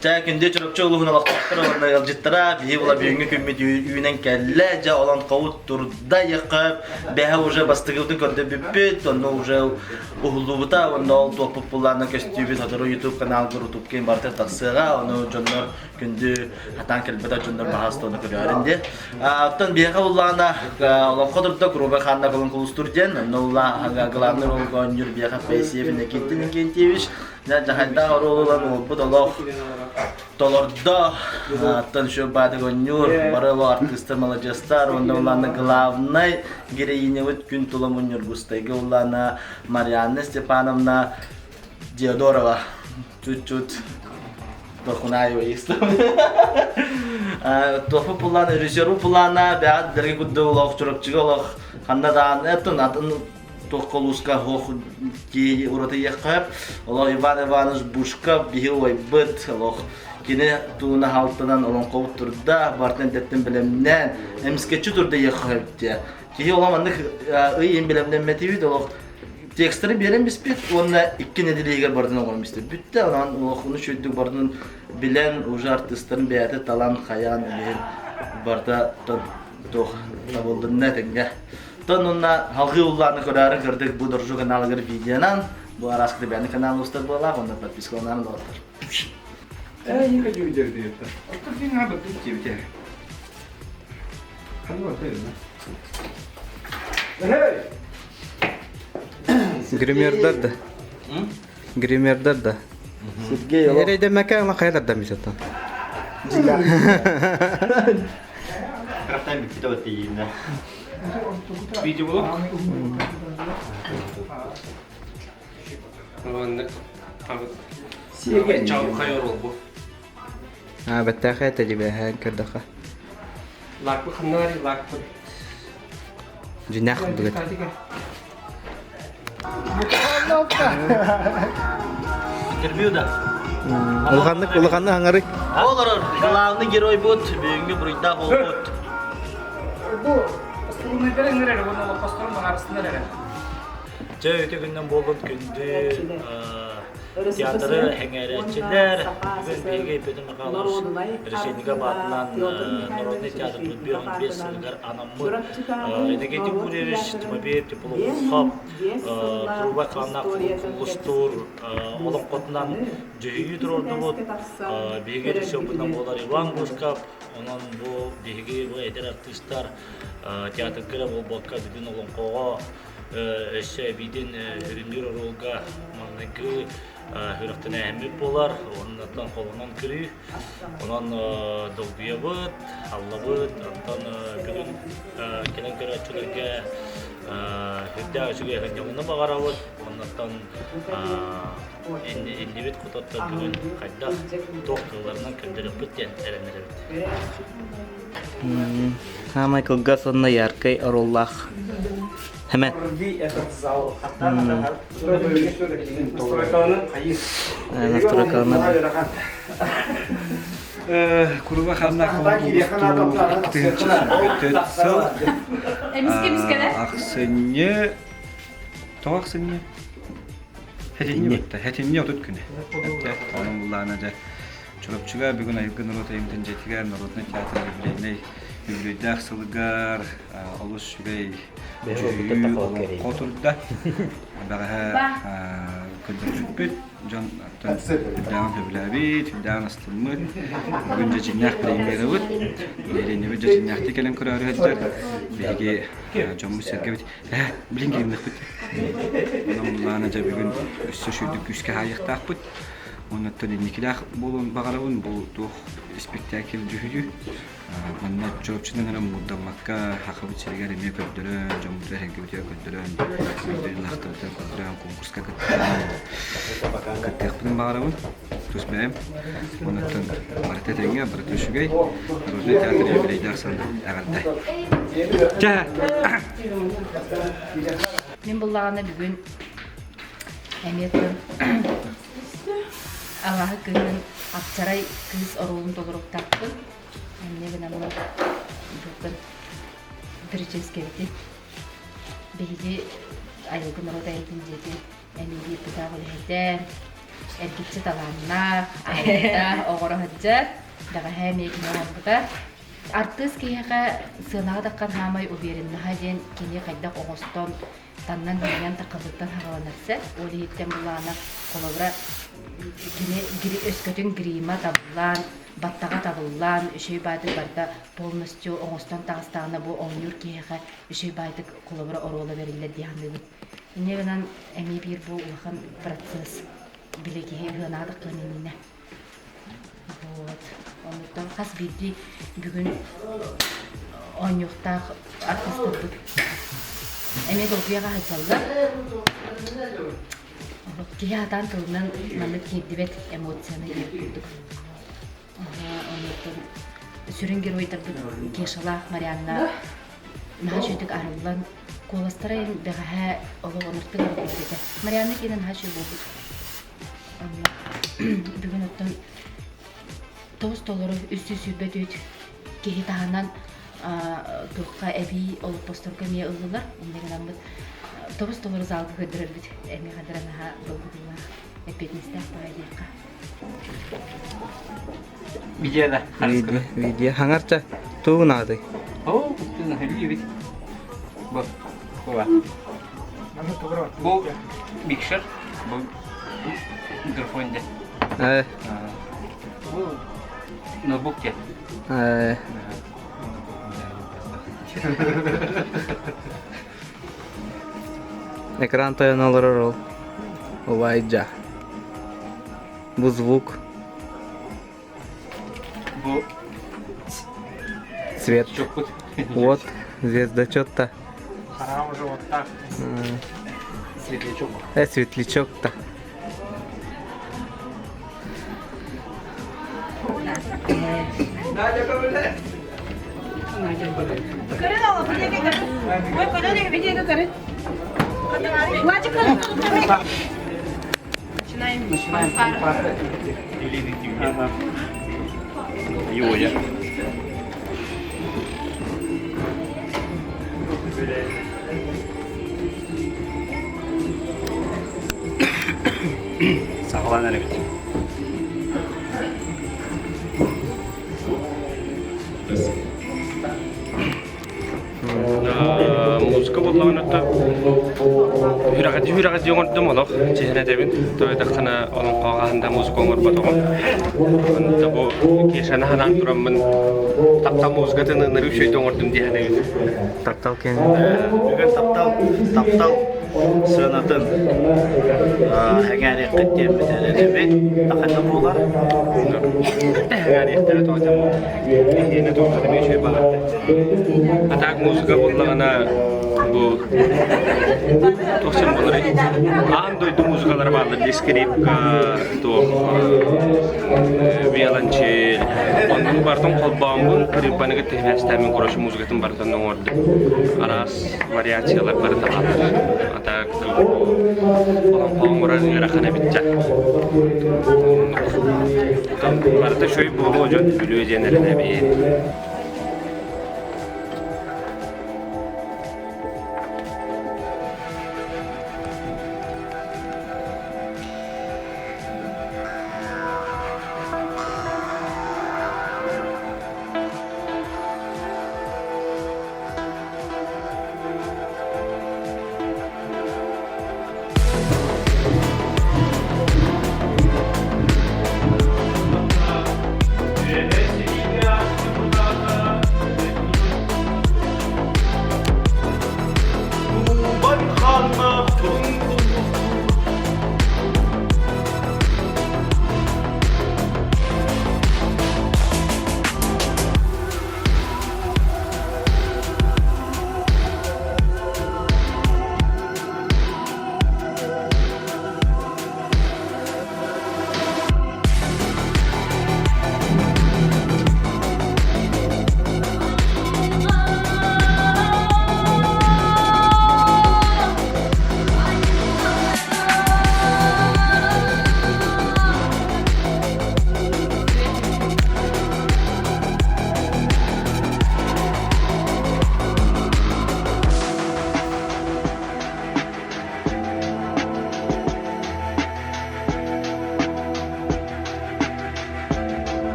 Жа күнде чурапчы улугуна лактыктыр онда ялжыттыра бии була бүгүнгү күммит үйүнен келле жа олон ковут турда якып бэхэ уже бастыгылды көрдө бүппүт онда уже ухулубута онда ол топуп булларына көстүбүт хатыру YouTube канал YouTube кен бартер таксыга оны жоннор күндү хатан келбета жоннор бахастону көрөрүнде аттан бияга булларына олон кодурда круба ханна болон кулустурден нолла главный рол гонюр бияга пейсев Никитин Кентевич жахайда оролулан олбут олох толордо аттан шо бады гонюр барыло артистер молодежьтар онда улана главный героиня вот күн туламунюр густайга улана Марьяна Степановна Диодорова чуть-чуть Тохунаева есть. Тофу пулана режиссеру пулана бяд дерги гудды улох чурапчыга олох ханнадан атын Тохколуска хох ки урата якап олох Иван Иванович Бушков бихилой быт олох кине туна халтынан олон ковут турда бартен деттен билемнен эмскетчи турда якап те ки оламандык ыйын билемнен метивид олох текстleri берем биспит онна 2 неделеге бардын огонмистер бүтте анан олохуну шөйдүк бардын билен уже артисттардын бияты талан хаян элен барда тох табылдын нетенге тонунна халкы улларны көрөрүн көрдүк бу доржу каналыгыр видеонан бу араскы бияны канал устар бола онда подпискаларын долатыр эйге жүйдер дейт ата дин аба бүтте канал дейт Гримердар да. Гримердар да. Сергей Ерейде мәкәң ла кайдарда мисаттан. Крафтан бит өтте йинде. Видеоблог. Аны Сергей чау кайор болбу. Бәттә хәтә дибә һән кирдәха. Лакбы ханнари лакбы. Җинах дигәт. Интервьюда. Улганны аңарый. Олар главный герой бут, бүгүнгү бурда болбут. Бу астурны берен нереле, оны пасторун багарысында нереле. Жай өтө күндөн болгон күндү театры хеңеречилер бүгүн бирге бөтөн макалаш решенига батынан народный театр tutбион 5 сылгар анаммы энегети бурериш тимобеев теплохов туруба канна кулустур олон котунан жүйү турордубут бирге решенигадан болар Иван Гушков онон бу бирге бу эдер артисттар театрга болбокка бүгүн олон кого эше бидин хүрүндүр ролга манныгы хүрөктөн әмип болар, оннан колунан кирүү, онан долбуябыт, аллабыт, онтан бүгүн келен көрөчүлөргө хүрдө өчүгө хөндөмүнө багарабыт, оннан эндибит кутатта бүгүн кайда токтолорунан көндөрөпүт ден эренеребит. Майкл Гассонна яркай ороллах. Hemen. Kuruba xanna Аксыне тоаксыне хетинне отут күнү. Анын буллана да чурапчыга бүгүн айгы нуротайым тенжетиге народный театр билене Юридах сылгар алыс шүрей котурда бага көндөрүппүт жон дан хөбләбит дан астылмыт бүгүн жиннак премьерабыт элени бит жиннакты келен көрөр хәттер беге жомму сергебит билин кемнекпит онун жа бүгүн өссө шүрдүк күскө хайыктакпыт онуттан никилах болон багарабын бул тух спектакль жүхү Манна чөпчүнүн гана мудамакка хакыбы чергер эме көддөрөн, жомдо хеңгебе көддөрөн, көддөрүлактырды, көддөрөн конкурска көттөктүн баарыбын. Түшмөм. Онуттан мартетеңге бир түшүгөй, Родный театры билейдер санда агардай. Жа. Мен буллаганы бүгүн эметим. Аллахы күнүн Акчарай кыз оролун толуруп тапты. Мне бы намного переческивать. Беги, а я говорю, да, это дети. Они не питали это. эргитчи талаанна айта огорохаджат дага хэми кинорамбута артыс киэха сынага даккан хамай увереннаха ден кини кайдак огостон таннан менен такылыктан хагаланарса олииттен булаана колобра кини өскөтүн грима табылан баттага табылан үшөй баатык барда полностью огостон тагыстагына бу оңнур киэха үшөй баатык колобра орола берилер дианыбыт инегенан эми бир бу улахан процесс билеги гынадык кынына вот онуттан хас бирди бүгүн оңнуктак артисттык эми долгуяга хачалда киядан тылынан маннык кирдибет эмоцияны иркүрдүк онуттан сүрүн геройдарды кешала Марианна нахашөтүк арылан коластарайын бэгэхэ олоғоныртың арылдыды Марианна кенен хашö болбут бүгүн оттон тоос толору үстү сүрбөт өт кеһи таһанан тухка эби олуп посторга мие ыллылар индеген амбыт тоос толору залга көдөрөрбүт эми кадыранаха долгудулар эпетнистер пайдыка Видеода. Видео хангарча туунады. О, күттүн хәбибит. Бу. Була. Бу микшер. Бу микрофонде. Бу ноутбукте. Экран тояналар ол. Вайджа. Бу звук. Бу Цвет. чокут. Вот. Звездочет-то. Харам уже вот так. Светлячок. Светлячок-то. Юля. Sağlan hele bir. Музыка боллағанатта хүрағат жоңырдым олық чехіне дебін той даққана олон қағағында музыка оңыр батоғын онда бұл кешені ханан тұрамын таптал музыкатын ыныр үшөйді оңырдым дейіне Таптал кен. Бүгін таптал сынатын хәңәри қыттен бітелеребет тақында болар. Хәңәри ектері тоғытым ені тоғытым үшөй бағарды атақ музыка боллағана бұл тоқсын болыр андойды музыкалар барды скрипка виолончель onun bardan kolbağımın kripanıgı tehvestəmin quraşı muzikatın bardan ordu aras variasiyalar barda var ata olan qamura yaraxana bitcə barda şöy bu hocan bülü jenelerine bir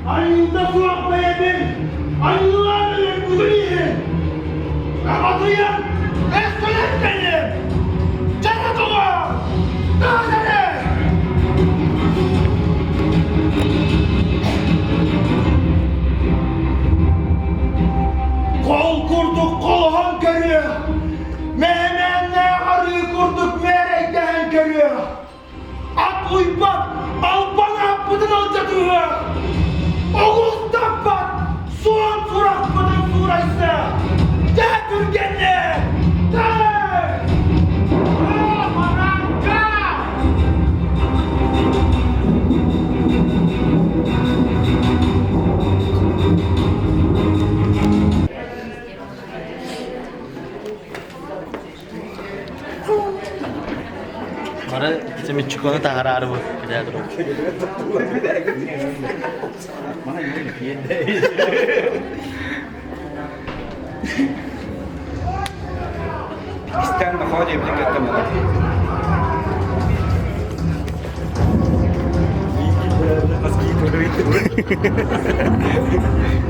Ayında suak beyedim, ayılarla gülüyüm. Kapatıyım, mesulet benim. Cennet ola, dağları. Kol kurduk, kolhan körü. Meğmenle arıyı kurduk, meğreykten körü. At uypak, al bana pıdın alcadığı. Oğuz tappat, soğan surak pıdın suraysa. De bürgenle, de! Mara semi çikolata taharar bu. Güzel durum. İsteyen de hadi bir dikkat etme.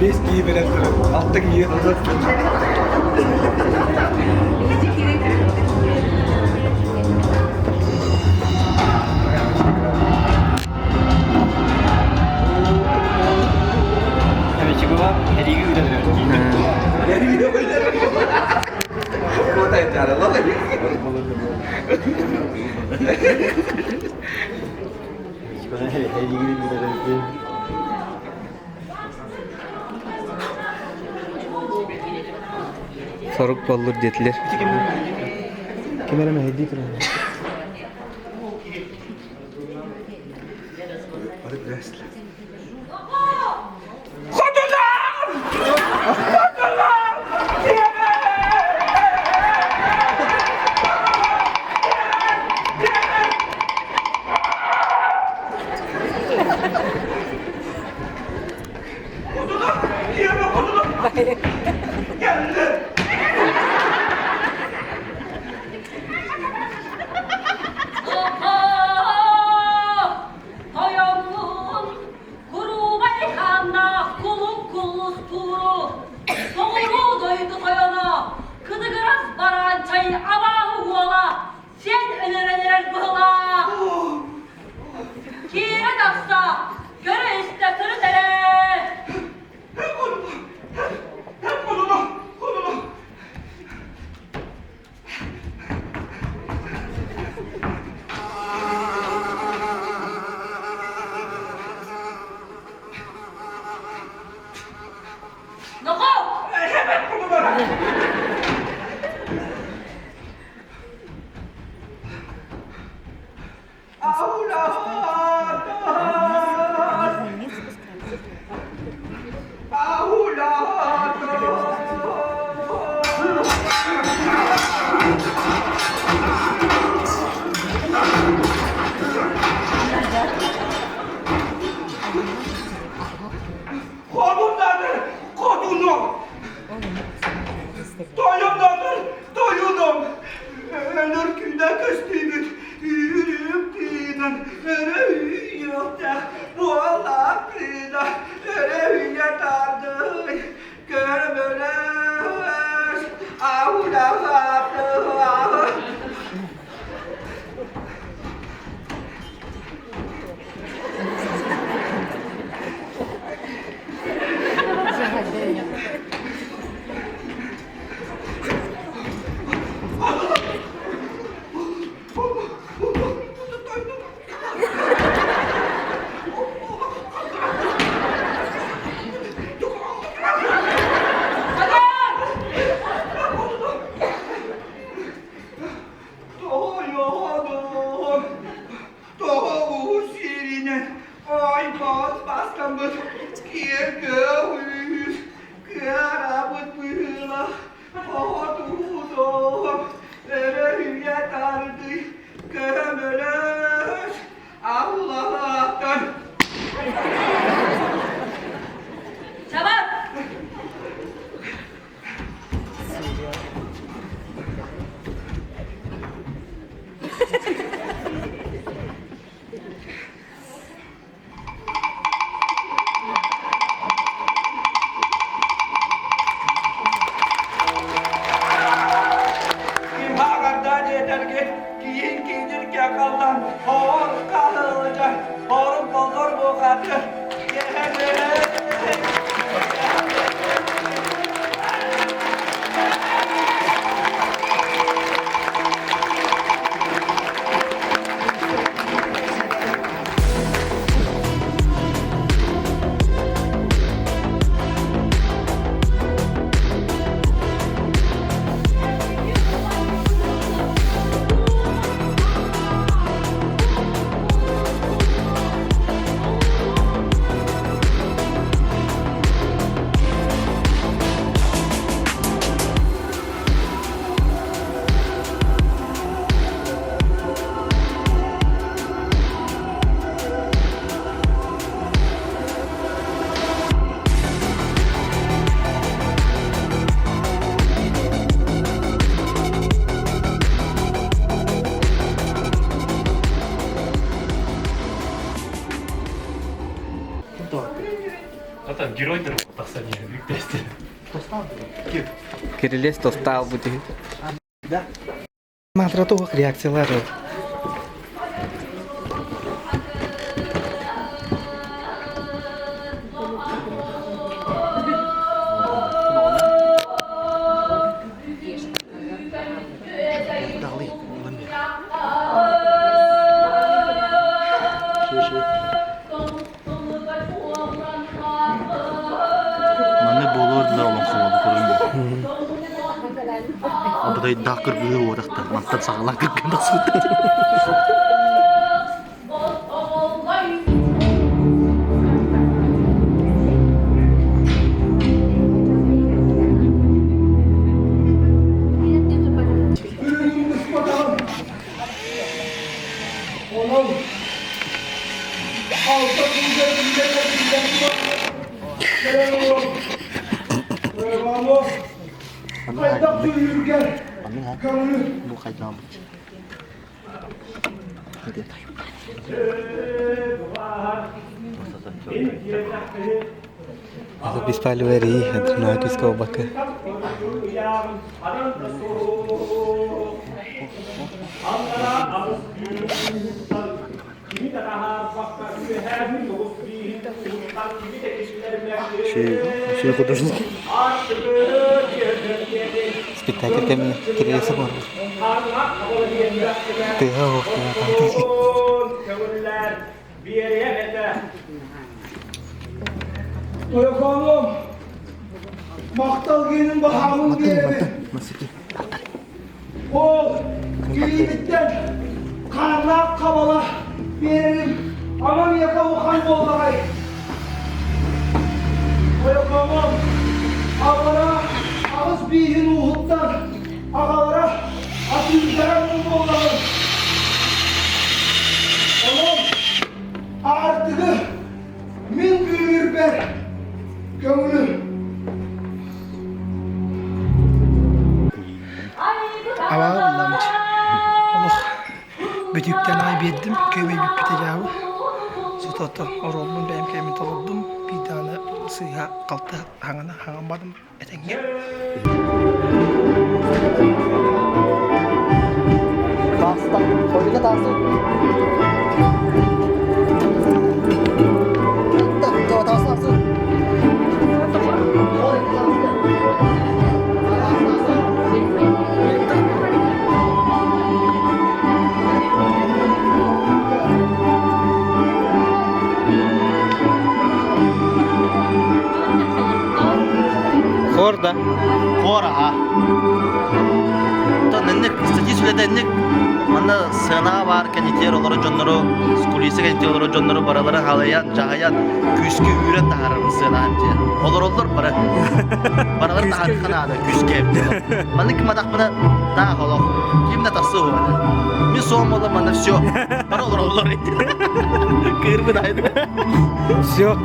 Beş giyi veren taraf, altta giyi. Tabii ki bu var, her iyi üretiyor. Bu da yeter lan. Soruk boldur dediler. Kamerama hediye kıran. Onu. Doyudum. Ölür günde kıstıydık. Yürüyüp dinen. Yok da bu Allah kıyıda. Öyle yatardı. Görmüyoruz. Ahuda vardı. Doyudum. Doğu sirine. Ay bas baskamız. Kirgövüz. Kırabıt bıyla. Odudum. Öyle yatardı. Gömülür. Allah'tan. Kim haberden yeter ki giyin giyinir yakallan hor kalacak horum olur bu katı Zaten герой들 박사님 빅테스트. Kirilias tostal putih. Matra tuh reaksi lah. Mana bolor da olan xabalı kurun bu. Abuday dakır güyü orakta. Mantat sağla kırgın nasıl? Ürünün bakalım. Oğlum. Altta kılacak Gel oğlum. Bravo. Kaydak yürürken. Kanını. Bu kaydan. Hadi. Habis palu hari, hadna habis kau bakal. Şey kudursun. Spektakel kami kira semua. Teh, Yok oğlum. Maktal gelin bahamın diyelim. Nasıl ki? O giyimlikten kanlar kabala veririm. Aman yaka ukan bolay. Yok oğlum. Ağlara ağız bihin uhuttan. Ağalara atülkeren bolay. Oğlum artığı min büyür ber. Gönlüm Bötükten ay verdim. Köyme bir pitecavı. Zutata orolun benim köyümü tolurdum. Bir tane sıyha kalktı. Hangamadım. Etenge. Dağıstan. Koyuyla dağısı. Dağısı. Хорда. Kora ha. Da nennek istediği sürede nennek mana sığınağı var kanitiyer olarak onları kulisi kanitiyer olarak onları baralara halayan cahayan küskü üret taharım sığınağı diye. Olur para. Baralar tahar kanada küske. Mana ki madak bana daha holo. Kim de tası o bana. Mi soğum olur bana все. Para olur. Kırmı daydı. Все.